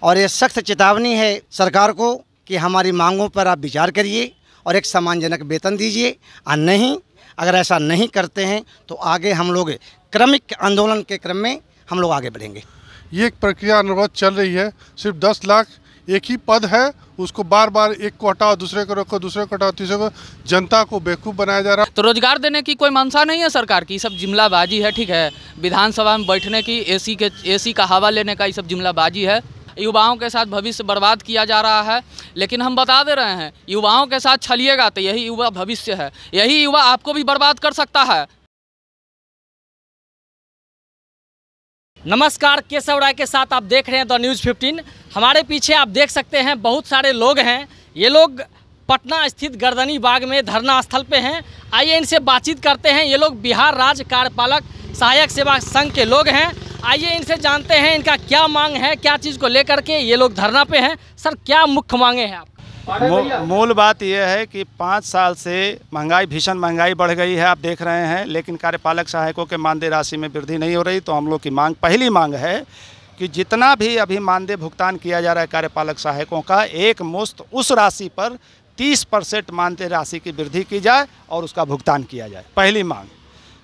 और ये सख्त चेतावनी है सरकार को कि हमारी मांगों पर आप विचार करिए और एक सम्मानजनक वेतन दीजिए, और नहीं अगर ऐसा नहीं करते हैं तो आगे हम लोग क्रमिक आंदोलन के क्रम में हम लोग आगे बढ़ेंगे। ये एक प्रक्रिया अनवरत चल रही है। सिर्फ 10 लाख एक ही पद है, उसको बार बार एक को हटाओ, दूसरे को रखो, दूसरे को हटाओ, तीसरे को, जनता को बेवकूफ़ बनाया जा रहा है। तो रोजगार देने की कोई मंशा नहीं है सरकार की, सब जुमलाबाजी है। ठीक है, विधानसभा में बैठने की, एसी का हवा लेने का, ये सब जुमलाबाजी है। युवाओं के साथ भविष्य बर्बाद किया जा रहा है। लेकिन हम बता दे रहे हैं, युवाओं के साथ छलिएगा तो यही युवा भविष्य है, यही युवा आपको भी बर्बाद कर सकता है। नमस्कार, केशव राय के साथ आप देख रहे हैं द न्यूज़ 15। हमारे पीछे आप देख सकते हैं बहुत सारे लोग हैं। ये लोग पटना स्थित गर्दनी बाग में धरना स्थल पे हैं। आइए इनसे बातचीत करते हैं। ये लोग बिहार राज्य कार्यपालक सहायक सेवा संघ के लोग हैं। आइए इनसे जानते हैं इनका क्या मांग है, क्या चीज़ को लेकर के ये लोग धरना पे हैं। सर, क्या मुख्य मांगे हैं आप? मूल बात यह है कि 5 साल से महंगाई, भीषण महंगाई बढ़ गई है, आप देख रहे हैं, लेकिन कार्यपालक सहायकों के मानदेय राशि में वृद्धि नहीं हो रही। तो हम लोग की मांग, पहली मांग है कि जितना भी अभी मानदेय भुगतान किया जा रहा है कार्यपालक सहायकों का, एक मुश्त उस राशि पर 30% मानदेय राशि की वृद्धि की जाए और उसका भुगतान किया जाए। पहली मांग,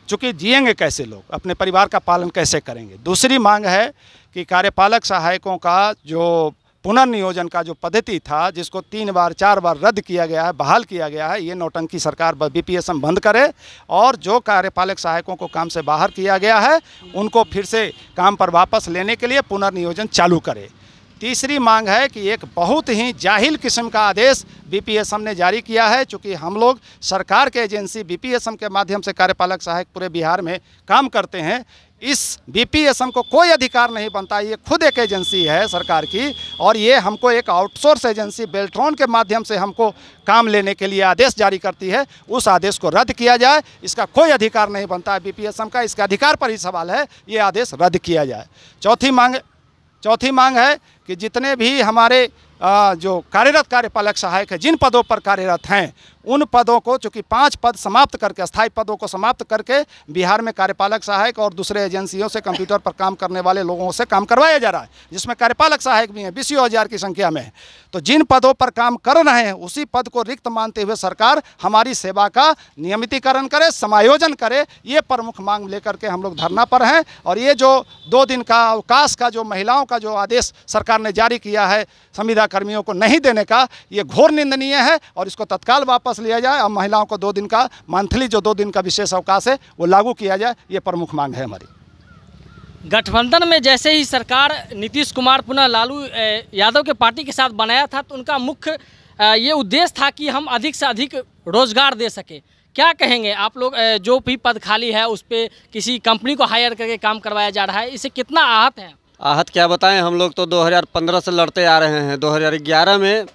चूँकि जिएंगे कैसे लोग, अपने परिवार का पालन कैसे करेंगे। दूसरी मांग है कि कार्यपालक सहायकों का जो पुनर्नियोजन का जो पद्धति था, जिसको 3 बार 4 बार रद्द किया गया है, बहाल किया गया है, ये नौटंकी सरकार बीपीएसएम बंद करे और जो कार्यपालक सहायकों को काम से बाहर किया गया है उनको फिर से काम पर वापस लेने के लिए पुनर्नियोजन चालू करे। तीसरी मांग है कि एक बहुत ही जाहिल किस्म का आदेश बीपीएसएम ने जारी किया है। चूँकि हम लोग सरकार के एजेंसी बीपीएसएम के माध्यम से कार्यपालक सहायक पूरे बिहार में काम करते हैं, इस बीपीएसएम को कोई अधिकार नहीं बनता। ये खुद एक एजेंसी है सरकार की और ये हमको एक आउटसोर्स एजेंसी बेल्ट्रॉन के माध्यम से हमको काम लेने के लिए आदेश जारी करती है। उस आदेश को रद्द किया जाए, इसका कोई अधिकार नहीं बनता है बीपीएसएम का, इसका अधिकार पर ही सवाल है, ये आदेश रद्द किया जाए। चौथी मांग है कि जितने भी हमारे जो कार्यरत कार्यपालक सहायक है, जिन पदों पर कार्यरत हैं, उन पदों को, चूँकि 5 पद समाप्त करके, अस्थायी पदों को समाप्त करके बिहार में कार्यपालक सहायक और दूसरे एजेंसियों से कंप्यूटर पर काम करने वाले लोगों से काम करवाया जा रहा है, जिसमें कार्यपालक सहायक भी हैं, 20,000 की संख्या में है। तो जिन पदों पर काम कर रहे हैं उसी पद को रिक्त मानते हुए सरकार हमारी सेवा का नियमितीकरण करे, समायोजन करे। ये प्रमुख मांग लेकर के हम लोग धरना पर हैं। और ये जो 2 दिन का अवकाश का जो महिलाओं का जो आदेश सरकार ने जारी किया है संविदा कर्मियों को नहीं देने का, ये घोर निंदनीय है और इसको तत्काल वापस लिया जाए और महिलाओं को 2 दिन का मंथली जो 2 दिन का विशेष अवकाश है वो लागू किया जाए। ये प्रमुख मांग है हमारी। गठबंधन में जैसे ही सरकार नीतीश कुमार पुनः लालू यादव के पार्टी के साथ बनाया था, तो उनका मुख्य ये उद्देश्य था कि हम अधिक से अधिक रोजगार दे सके। क्या कहेंगे आप लोग, जो भी पद खाली है उस पर किसी कंपनी को हायर करके काम करवाया जा रहा है, इससे कितना आहत है? आहत क्या बताएं, हम लोग तो 2015 से लड़ते आ रहे हैं। 2011 में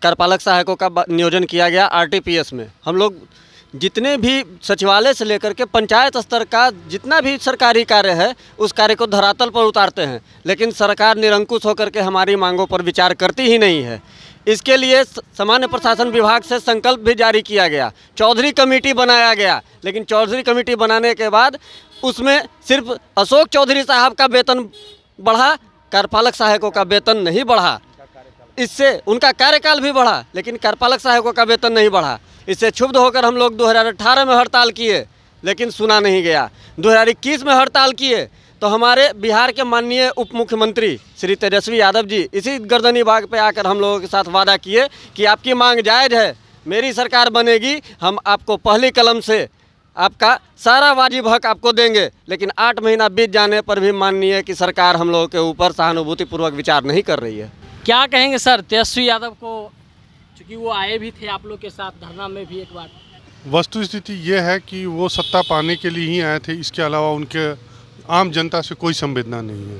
कार्यपालक सहायकों का नियोजन किया गया आरटीपीएस में। हम लोग जितने भी सचिवालय से लेकर के पंचायत स्तर का जितना भी सरकारी कार्य है उस कार्य को धरातल पर उतारते हैं, लेकिन सरकार निरंकुश होकर के हमारी मांगों पर विचार करती ही नहीं है। इसके लिए सामान्य प्रशासन विभाग से संकल्प भी जारी किया गया, चौधरी कमेटी बनाया गया, लेकिन चौधरी कमेटी बनाने के बाद उसमें सिर्फ अशोक चौधरी साहब का वेतन बढ़ा, कार्यपालक सहायकों का वेतन नहीं बढ़ा। इससे उनका कार्यकाल भी बढ़ा लेकिन कार्यपालक सहायकों का वेतन नहीं बढ़ा। इससे क्षुब्ध होकर हम लोग 2018 में हड़ताल किए, लेकिन सुना नहीं गया। 2021 में हड़ताल किए तो हमारे बिहार के माननीय उप मुख्यमंत्री श्री तेजस्वी यादव जी इसी गर्दनी बाग पे आकर हम लोगों के साथ वादा किए कि आपकी मांग जायज़ है, मेरी सरकार बनेगी, हम आपको पहली कलम से आपका सारा वाजिब हक आपको देंगे। लेकिन 8 महीना बीत जाने पर भी माननीय कि सरकार हम लोगों के ऊपर सहानुभूतिपूर्वक विचार नहीं कर रही है। क्या कहेंगे सर तेजस्वी यादव को, चूँकि वो आए भी थे आप लोग के साथ धरना में भी एक बार? वस्तु स्थिति ये है कि वो सत्ता पाने के लिए ही आए थे, इसके अलावा उनके आम जनता से कोई संवेदना नहीं है।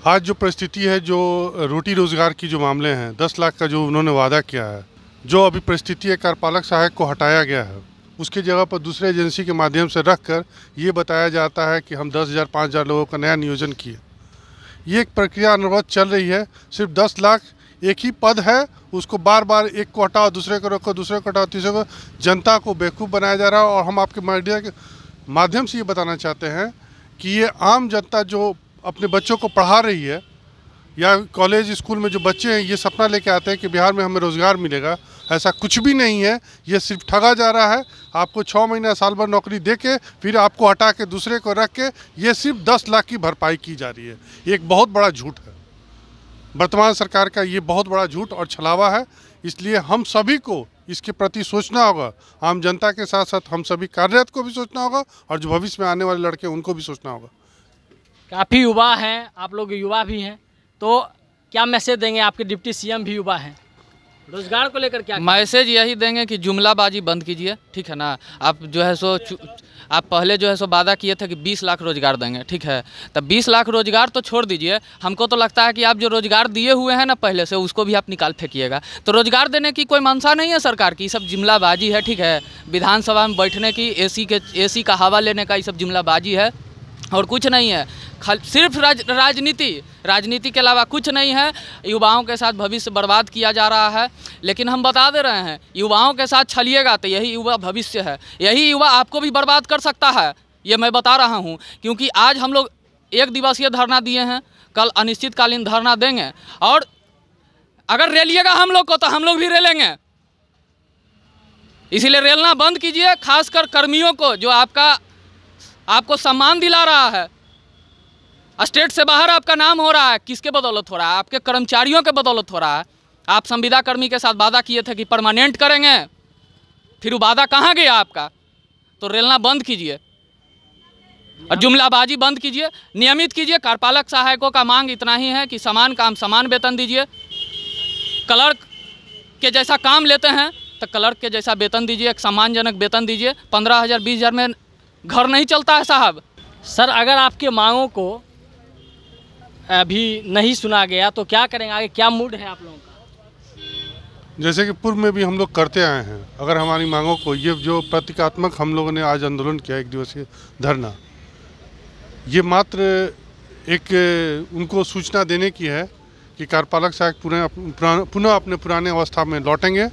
आज जो परिस्थिति है, जो रोटी रोजगार की जो मामले हैं, 10 लाख का जो उन्होंने वादा किया है, जो अभी परिस्थिति है, कार्यपालक सहायक को हटाया गया है, उसकी जगह पर दूसरे एजेंसी के माध्यम से रखकर ये बताया जाता है कि हम 10,000 5,000 लोगों का नया नियोजन किए। ये एक प्रक्रिया अनवरत चल रही है। सिर्फ 10 लाख एक ही पद है, उसको बार बार एक को हटाओ, दूसरे को रखो, दूसरे को हटाओ, तीसरे को, जनता को बेवकूफ़ बनाया जा रहा है। और हम आपके मीडिया के माध्यम से ये बताना चाहते हैं कि ये आम जनता जो अपने बच्चों को पढ़ा रही है, या कॉलेज स्कूल में जो बच्चे हैं ये सपना लेके आते हैं कि बिहार में हमें रोज़गार मिलेगा। ऐसा कुछ भी नहीं है, ये सिर्फ ठगा जा रहा है। आपको 6 महीना साल भर नौकरी दे के फिर आपको हटा के दूसरे को रख के ये सिर्फ 10 लाख की भरपाई की जा रही है। ये एक बहुत बड़ा झूठ है, वर्तमान सरकार का ये बहुत बड़ा झूठ और छलावा है। इसलिए हम सभी को इसके प्रति सोचना होगा। आम जनता के साथ साथ हम सभी कार्यरत को भी सोचना होगा और जो भविष्य में आने वाले लड़के उनको भी सोचना होगा। काफ़ी युवा हैं, आप लोग युवा भी हैं, तो क्या मैसेज देंगे? आपके डिप्टी सीएम भी युवा हैं, रोजगार को लेकर क्या मैसेज यही देंगे कि जुमलाबाजी बंद कीजिए, ठीक है ना। आप जो है सो आप पहले जो है सो वादा किए थे कि 20 लाख रोजगार देंगे, ठीक है। तब 20 लाख रोजगार तो छोड़ दीजिए, हमको तो लगता है कि आप जो रोजगार दिए हुए हैं ना पहले से, उसको भी आप निकाल फेंकिएगा। तो रोजगार देने की कोई मंशा नहीं है सरकार की, सब जुमलाबाजी है, ठीक है। विधानसभा में बैठने की, एसी का हवा लेने का, ये सब जुमलाबाजी है और कुछ नहीं है। सिर्फ राजनीति के अलावा कुछ नहीं है। युवाओं के साथ भविष्य बर्बाद किया जा रहा है। लेकिन हम बता दे रहे हैं, युवाओं के साथ छलिएगा तो यही युवा भविष्य है, यही युवा आपको भी बर्बाद कर सकता है, ये मैं बता रहा हूँ। क्योंकि आज हम लोग 1 दिवसीय धरना दिए हैं, कल अनिश्चितकालीन धरना देंगे और अगर रेलिएगा हम लोग को तो हम लोग भी रेलेंगे। इसीलिए रेलना बंद कीजिए, खासकर कर्मियों को जो आपको सम्मान दिला रहा है। स्टेट से बाहर आपका नाम हो रहा है, किसके बदौलत हो रहा है? आपके कर्मचारियों के बदौलत हो रहा है। आप संविदा कर्मी के साथ वादा किए थे कि परमानेंट करेंगे, फिर वो वादा कहाँ गया आपका? तो रेलना बंद कीजिए और जुमलाबाजी बंद कीजिए, नियमित कीजिए। कार्यपालक सहायकों का मांग इतना ही है कि समान काम समान वेतन दीजिए। क्लर्क के जैसा काम लेते हैं तो क्लर्क के जैसा वेतन दीजिए, एक सम्मानजनक वेतन दीजिए। 15,000 20,000 में घर नहीं चलता है साहब। सर, अगर आपके मांगों को अभी नहीं सुना गया तो क्या करेंगे आगे? क्या मूड है आप लोगों का? जैसे कि पूर्व में भी हम लोग करते आए हैं, अगर हमारी मांगों को, ये जो प्रतीकात्मक हम लोगों ने आज आंदोलन किया 1 दिवसीय धरना, ये मात्र एक उनको सूचना देने की है कि कार्यपालक सहायक पुनः अपने पुराने अवस्था में लौटेंगे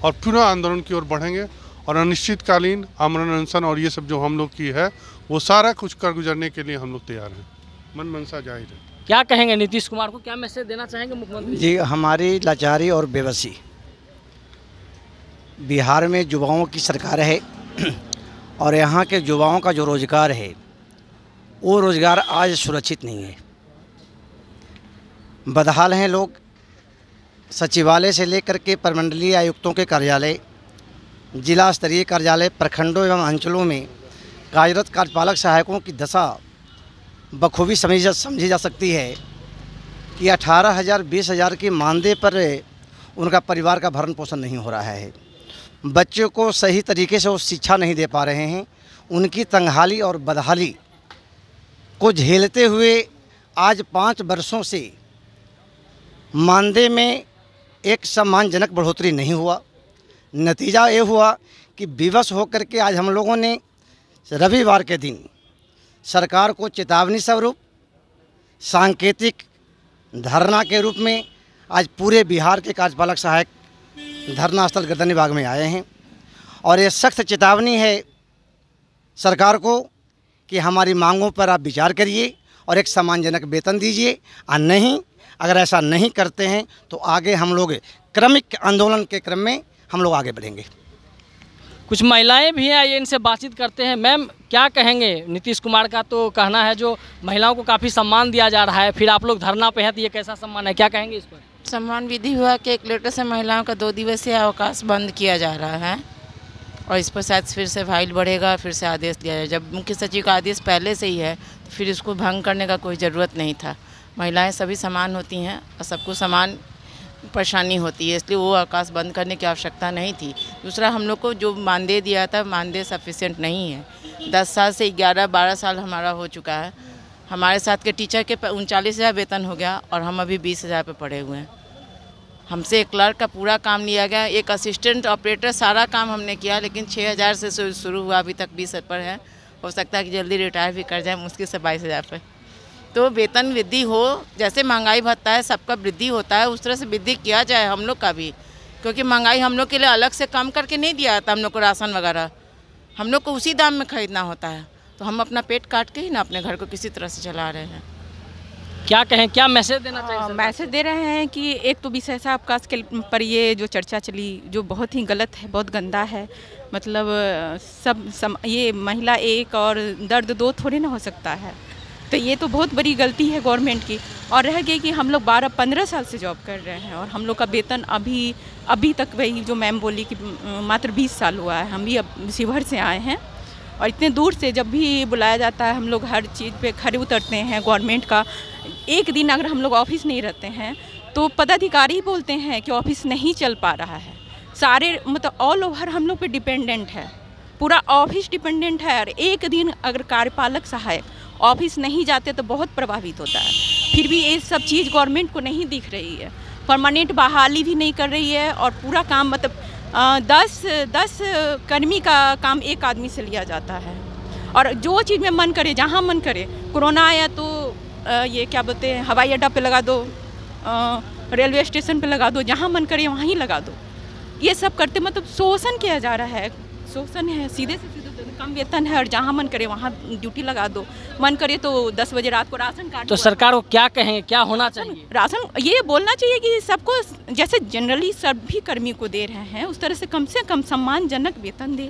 और पुनः आंदोलन की ओर बढ़ेंगे और अनिश्चितकालीन आमरण अनशन और ये सब जो हम लोग की है वो सारा कुछ कर गुजरने के लिए हम लोग तैयार हैं। मन मनसा जाहिर है। क्या कहेंगे नीतीश कुमार को, क्या मैसेज देना चाहेंगे मुख्यमंत्री जी? हमारी लाचारी और बेबसी, बिहार में युवाओं की सरकार है और यहाँ के युवाओं का जो रोज़गार है वो रोज़गार आज सुरक्षित नहीं है। बदहाल हैं लोग। सचिवालय से लेकर के प्रमंडलीय आयुक्तों के कार्यालय, जिला स्तरीय कार्यालय, प्रखंडों एवं अंचलों में कार्यरत कार्यपालक सहायकों की दशा बखूबी समझी जा सकती है कि 18,000 20,000 के मानदेय पर उनका परिवार का भरण पोषण नहीं हो रहा है। बच्चों को सही तरीके से वो शिक्षा नहीं दे पा रहे हैं। उनकी तंगहाली और बदहाली को झेलते हुए आज 5 वर्षों से मानदेय में एक सम्मानजनक बढ़ोतरी नहीं हुआ। नतीजा ये हुआ कि विवश होकर के आज हम लोगों ने रविवार के दिन सरकार को चेतावनी स्वरूप सांकेतिक धरना के रूप में आज पूरे बिहार के कार्यपालक सहायक धरना स्थल गर्दनी बाग में आए हैं और ये सख्त चेतावनी है सरकार को कि हमारी मांगों पर आप विचार करिए और एक सम्मानजनक वेतन दीजिए, और नहीं, अगर ऐसा नहीं करते हैं तो आगे हम लोग क्रमिक आंदोलन के क्रम में हम लोग आगे बढ़ेंगे। कुछ महिलाएं भी हैं, आइए इनसे बातचीत करते हैं। मैम, क्या कहेंगे? नीतीश कुमार का तो कहना है जो महिलाओं को काफ़ी सम्मान दिया जा रहा है, फिर आप लोग धरना पे हैं तो ये कैसा सम्मान है, क्या कहेंगे इस पर? सम्मान विधि हुआ कि एक लेटर से महिलाओं का 2 दिवसीय अवकाश बंद किया जा रहा है और इस पर शायद फिर से फाइल बढ़ेगा, फिर से आदेश दिया जाए। जब मुख्य सचिव का आदेश पहले से ही है तो फिर इसको भंग करने का कोई ज़रूरत नहीं था। महिलाएं सभी समान होती हैं और सबको समान परेशानी होती है, इसलिए वो अवकाश बंद करने की आवश्यकता नहीं थी। दूसरा, हम लोग को जो मानदेय दिया था, मानदेय सफिशिएंट नहीं है। 10 साल से 11-12 साल हमारा हो चुका है। हमारे साथ के टीचर के 39,000 वेतन हो गया और हम अभी 20,000 पे पड़े हुए हैं। हमसे एक क्लर्क का पूरा काम लिया गया, एक असिस्टेंट ऑपरेटर, सारा काम हमने किया, लेकिन 6,000 से शुरू हुआ, अभी तक 20 पर है। हो सकता है कि जल्दी रिटायर भी कर जाए, मुश्किल से 22,000 पे। तो वेतन वृद्धि हो, जैसे महंगाई भत्ता है सबका वृद्धि होता है, उस तरह से वृद्धि किया जाए हम लोग का भी, क्योंकि महंगाई हम लोग के लिए अलग से कम करके नहीं दिया जाता। हम लोग को राशन वगैरह हम लोग को उसी दाम में ख़रीदना होता है, तो हम अपना पेट काट के ही ना अपने घर को किसी तरह से चला रहे हैं। क्या कहें, क्या मैसेज देना चाहिए सरकार मैसेज दे रहे हैं कि एक तो विशेषा अवकाश के पर ये जो चर्चा चली जो बहुत ही गलत है, बहुत गंदा है। मतलब ये महिला एक और दर्द दो थोड़ी ना हो सकता है, तो ये तो बहुत बड़ी गलती है गवर्नमेंट की। और रह गई कि हम लोग 12-15 साल से जॉब कर रहे हैं और हम लोग का वेतन अभी तक वही जो मैम बोली कि मात्र 20 साल हुआ है। हम भी अब शिवहर से आए हैं और इतने दूर से जब भी बुलाया जाता है हम लोग हर चीज़ पे खड़े उतरते हैं। गवर्नमेंट का एक दिन अगर हम लोग ऑफिस नहीं रहते हैं तो पदाधिकारी ही बोलते हैं कि ऑफिस नहीं चल पा रहा है। सारे मतलब ऑल ओवर हम लोग पे डिपेंडेंट है, पूरा ऑफिस डिपेंडेंट है। और एक दिन अगर कार्यपालक सहायक ऑफिस नहीं जाते तो बहुत प्रभावित होता है। फिर भी ये सब चीज़ गवर्नमेंट को नहीं दिख रही है, परमानेंट बहाली भी नहीं कर रही है और पूरा काम मतलब 10 कर्मी का काम एक आदमी से लिया जाता है। और जो चीज़ में मन करे, जहाँ मन करे, कोरोना आया तो ये क्या बोलते हैं हवाई अड्डा पे लगा दो, रेलवे स्टेशन पे लगा दो, जहाँ मन करे वहीं लगा दो। ये सब करते मतलब शोषण किया जा रहा है, शोषण है। सीधे से सीधे कम वेतन है और जहाँ मन करे वहाँ ड्यूटी लगा दो। मन करे तो 10 बजे रात को राशन कार्ड। तो सरकार को क्या कहें, क्या होना चाहिए? राशन ये बोलना चाहिए कि सबको जैसे जनरली सभी कर्मी को दे रहे हैं उस तरह से कम सम्मानजनक वेतन दे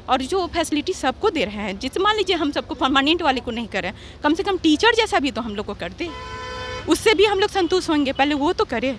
और जो फैसिलिटी सबको दे रहे हैं। जिस मान लीजिए हम सबको परमानेंट वाले को नहीं करें, कम से कम टीचर जैसा भी तो हम लोग को कर दे, उससे भी हम लोग संतुष्ट होंगे। पहले वो तो करे।